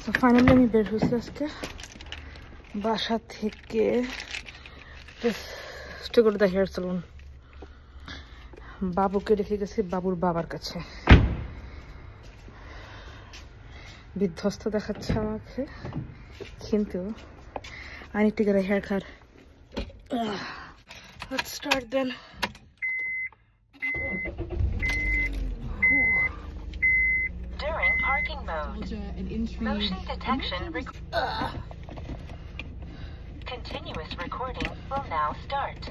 So finally আমি বের হইছি আজকে বাসা থেকে to go to the hair salon. বাবুকে রেখে গেছি বাবুর বাবার কাছে। বিধ্বস্ত দেখাচ্ছে আমাকে, কিন্তু I need to get a haircut. Let's start then. During parking mode, motion detection continuous recording will now start.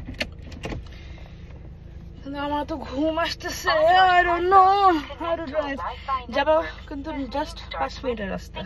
আমার তো ঘুম আসতেছে, I don't know how to drive. যাবো কিন্তু just 5 মিনিটের রাস্তা।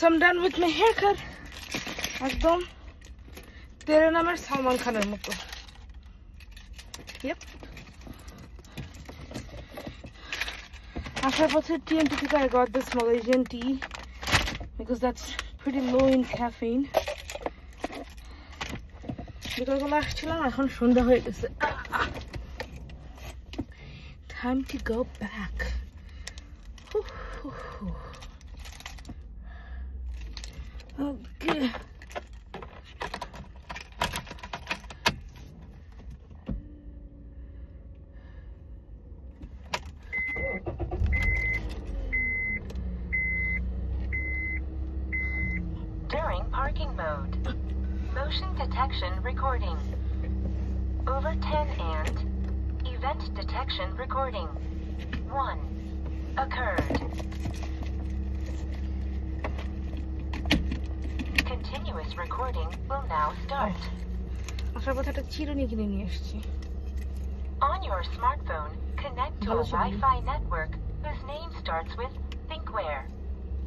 So I'm done with my haircut. একদম তেরে নামের সালমান খানের মতো। Yep. আসার পথে TNT থেকে I got this Malaysian tea because that's pretty low in caffeine. বিকালবেলা আসছিলাম, এখন সন্ধ্যা হয়ে গেছে। Time to go back. Okay. During parking mode, motion detection recording. Over 10 and event detection recording. 1 occurred. Continuous recording will now start. আসার পথে একটা চিরুনি কিনে নিয়ে এসেছি। On your smartphone, connect to a Wi-Fi network whose name starts with Thinkware.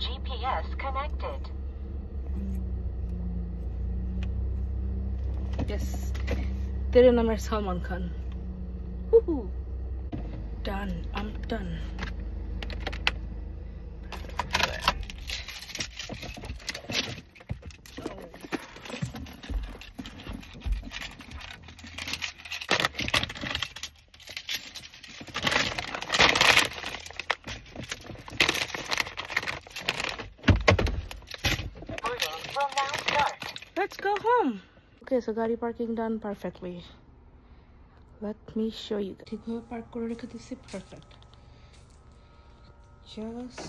GPS connected. Yes. तेरे नाम है Salman Khan. Woohoo! Done. I'm done. Let's go home. Okay, so gari parking done perfectly. Let me show you. ঠিকভাবে park করে রেখে দিয়েছি, perfect. Just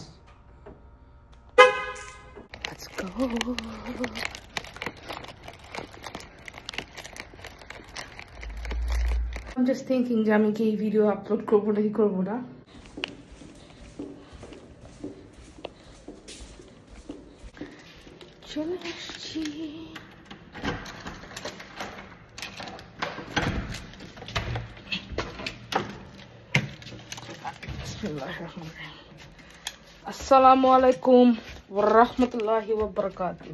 let's go. I'm just thinking যে আমি কি এই ভিডিও আপলোড করব নাকি করব না। চলে আসছি। Assalamu alaikum wa rahmatullahi wa barakatuh.